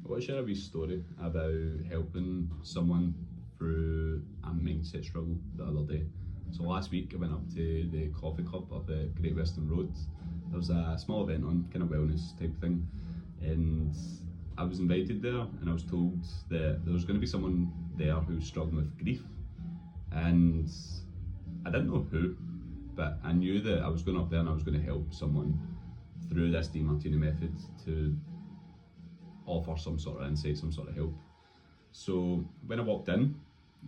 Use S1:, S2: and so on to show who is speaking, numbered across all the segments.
S1: I want to share a wee story about helping someone through a mindset struggle the other day. So last week I went up to the coffee club up at Great Western Road. There was a small event on, kind of wellness type thing, and I was invited there and I was told that there was going to be someone there who was struggling with grief, and I didn't know who, but I knew that I was going up there and I was going to help someone through this DiMartini method to offer some sort of insight, some sort of help. So when I walked in,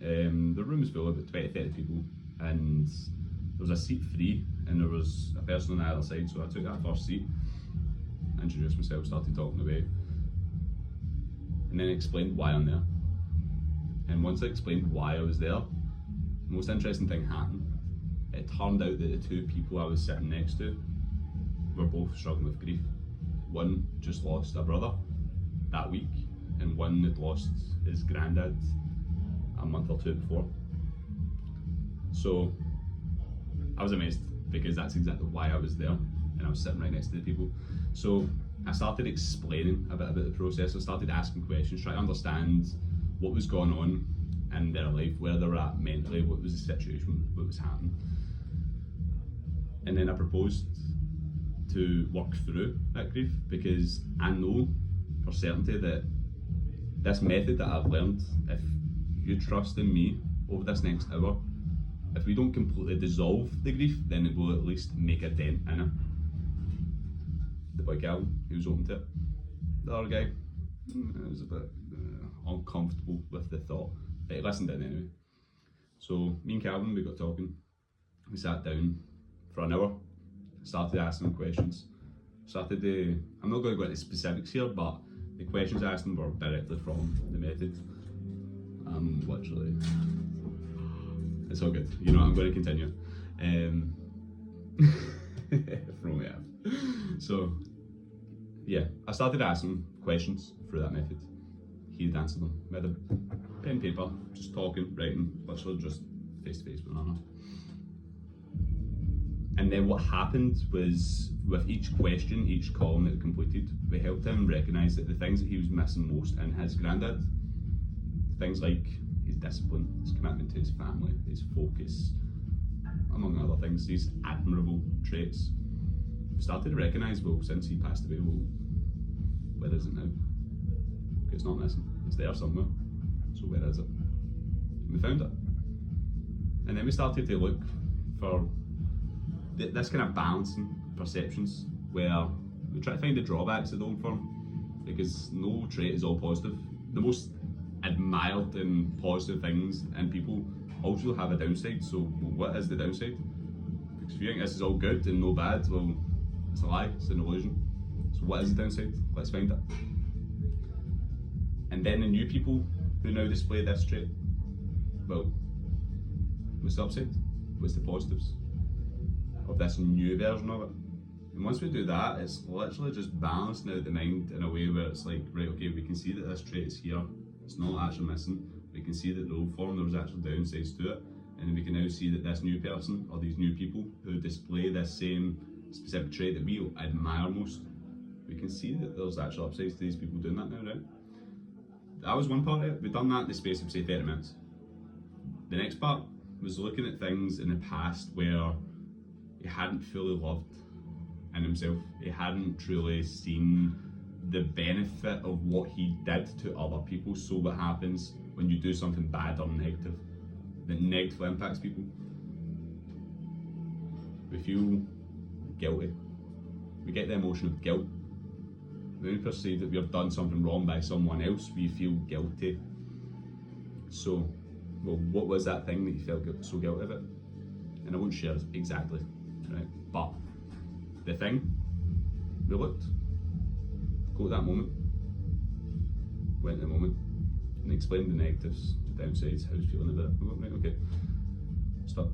S1: the room was full of about 20-30 people, and there was a seat free and there was a person on the other side, so I took that first seat, introduced myself, started talking away, and then explained why I'm there. And once I explained why I was there, the most interesting thing happened. It turned out that the two people I was sitting next to were both struggling with grief. One just lost a brother that week, and one had lost his granddad a month or two before. So I was amazed, because that's exactly why I was there, and I was sitting right next to the people. So I started explaining a bit about the process. I started asking questions, trying to understand what was going on in their life, where they were at mentally, what was the situation, what was happening. And then I proposed to work through that grief, because I know for certainty that this method that I've learned, if you trust in me over this next hour, if we don't completely dissolve the grief, then it will at least make a dent in it. The boy Calvin, he was open to it. The other guy, was a bit uncomfortable with the thought, but he listened in anyway. So me and Calvin, we got talking. We sat down for an hour, started asking him questions. I'm not going to go into specifics here, but the questions I asked him were directly from the method. Literally, it's all good. You know, I'm going to continue. From me out. So, yeah, I started asking questions through that method. He'd answer them with a pen and paper, just talking, writing, literally just face to face with one another. And then what happened was, with each question, each column that we completed, we helped him recognise that the things that he was missing most in his granddad, things like his discipline, his commitment to his family, his focus, among other things, these admirable traits, we started to recognise, well, since he passed away, well, where is it now? It's not missing, it's there somewhere, so where is it? And we found it. And then we started to look for this kind of balancing perceptions, where we try to find the drawbacks of the old firm, because no trait is all positive. The most admired and positive things in people also have a downside, so what is the downside? Because if you think this is all good and no bad, well, it's a lie, it's an illusion. So what is the downside? Let's find it. And then the new people who now display this trait, well, what's the upside? What's the positives of this new version of it? And once we do that, it's literally just balancing out the mind in a way where it's like, right, okay, we can see that this trait is here, it's not actually missing. We can see that the old form, there was actual downsides to it, and we can now see that this new person, or these new people who display this same specific trait that we admire most, we can see that there's actual upsides to these people doing that now, right? That was one part of it. We've done that in the space of, say, 30 minutes. The next part was looking at things in the past where he hadn't fully loved in himself. He hadn't truly seen the benefit of what he did to other people. So what happens when you do something bad or negative that negatively impacts people? We feel guilty. We get the emotion of guilt. When we perceive that we have done something wrong by someone else, we feel guilty. So, well, what was that thing that you felt so guilty about? And I won't share exactly, right? But the thing, we looked, go to that moment, went to the moment, and explained the negatives, the downsides, how he's feeling about it. We went, right, okay, stop.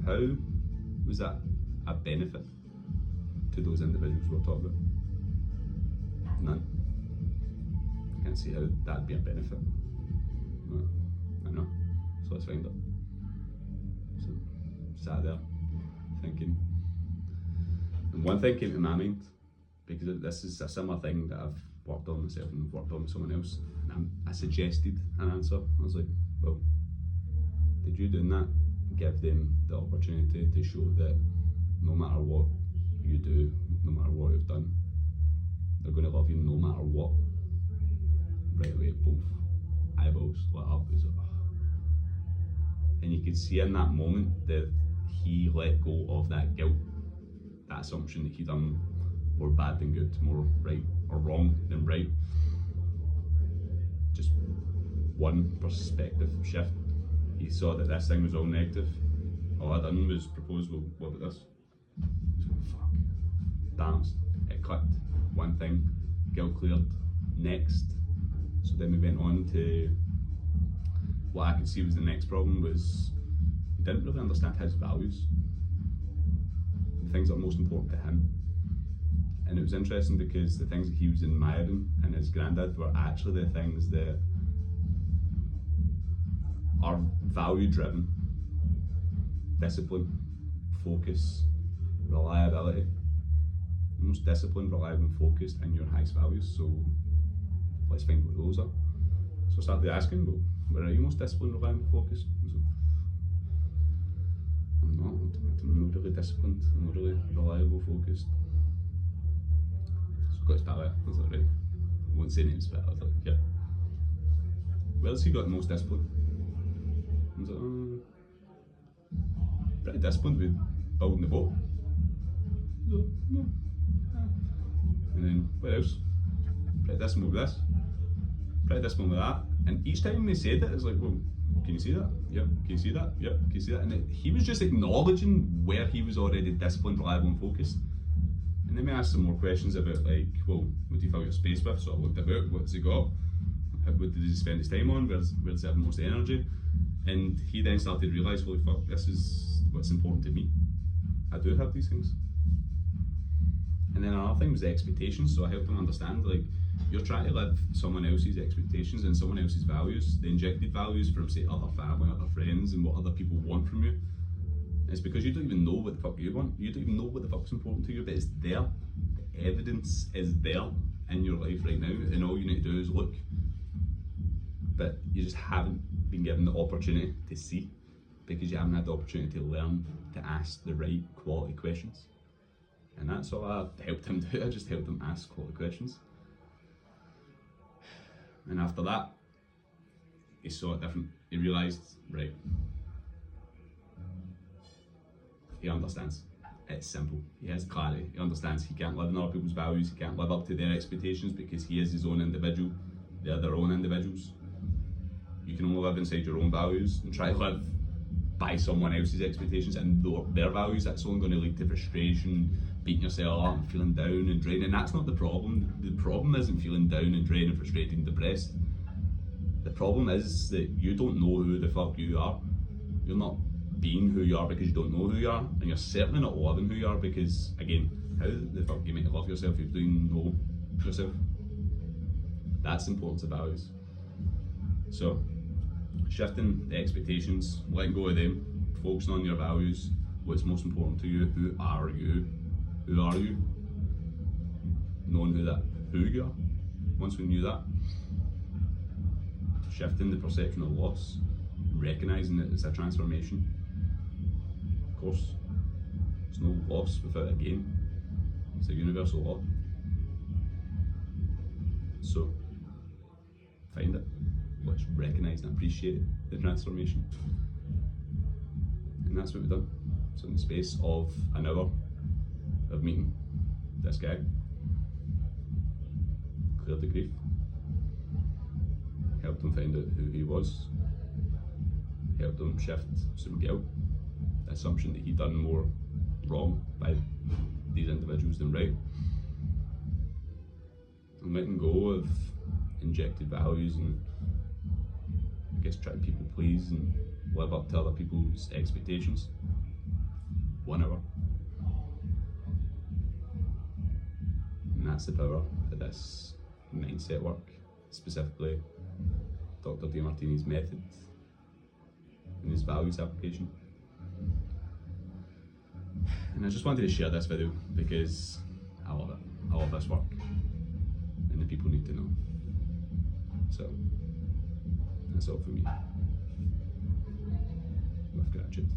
S1: How was that a benefit to those individuals we're talking about? None. I can't see how that'd be a benefit. No, I know. So let's find it. So sat there thinking, and one thing came to my mind, because this is a similar thing that I've worked on myself and worked on someone else. And I suggested an answer. I was like, well, did you doing that give them the opportunity to show that no matter what you do, no matter what you've done, they're going to love you no matter what? Right away, both eyeballs lit up. It was like, oh. And you could see in that moment that he let go of that guilt, that assumption that he done more bad than good, more right or wrong than right. Just one perspective shift. He saw that this thing was all negative. All I done was propose, well, what about this? Fuck. Danced. It clicked. One thing. Guilt cleared. Next. So then we went on to what I could see was the next problem was he didn't really understand his values. The things that are most important to him. And it was interesting because the things that he was admiring in his granddad were actually the things that are value driven. Discipline, focus, reliability. The most disciplined, reliable and focused in your highest values. So let's find what those are. So I started asking, well, where are you most disciplined, reliable and focused? So, I'm not really disciplined, I'm not really reliable, focused. So I got his palette. I was like, right, I won't say names, but I was like, yeah. Where's he got the most discipline? I was like, pretty disciplined with building the boat. So, no. And then, what else? Pretty disciplined with this. Pretty disciplined with that. And each time they said it, it's like, well, can you see that? Yep. Can you see that? Yep. Can you see that? And he was just acknowledging where he was already disciplined, reliable and focused. And then we asked some more questions about like, well, what do you fill your space with? So I looked about, what's he got? What did he spend his time on? Where's he have the most energy? And he then started to realise, holy fuck, this is what's important to me. I do have these things. And then another thing was the expectations. So I helped him understand, like, you're trying to live someone else's expectations and someone else's values, the injected values from, say, other family, other friends, and what other people want from you. And it's because you don't even know what the fuck you want. You don't even know what the fuck's important to you, but it's there. The evidence is there in your life right now, and all you need to do is look. But you just haven't been given the opportunity to see, because you haven't had the opportunity to learn to ask the right quality questions. And that's all I helped him do. I just helped him ask quality questions. And after that, he saw it different. He realised, right, he understands. It's simple. He has clarity. He understands he can't live in other people's values. He can't live up to their expectations because he is his own individual. They're their own individuals. You can only live inside your own values and try to live by someone else's expectations and their values. That's only going to lead to frustration, beating yourself up and feeling down and drained. And that's not the problem. The problem isn't feeling down and drained and frustrated and depressed. The problem is that you don't know who the fuck you are. You're not being who you are because you don't know who you are, and you're certainly not loving who you are because, again, how the fuck are you meant to love yourself if you don't know yourself? That's the importance of values. So, shifting the expectations, letting go of them, focusing on your values, what's most important to you, who are you? Who are you? Knowing who you are. Once we knew that, shifting the perception of loss, recognising that it's a transformation. Of course, there's no loss without a gain. It's a universal law. So, find it. Let's recognise and appreciate the transformation. And that's what we've done. So in the space of an hour of meeting this guy, cleared the grief, helped him find out who he was, helped him shift some guilt, the assumption that he'd done more wrong by these individuals than right, and letting go of injected values and I guess try to people please and live up to other people's expectations. 1 hour. And that's the power of this mindset work, specifically Dr. DeMartini's method and his values application. And I just wanted to share this video because I love it. I love this work. and the people need to know. So that's all for me. With gratitude.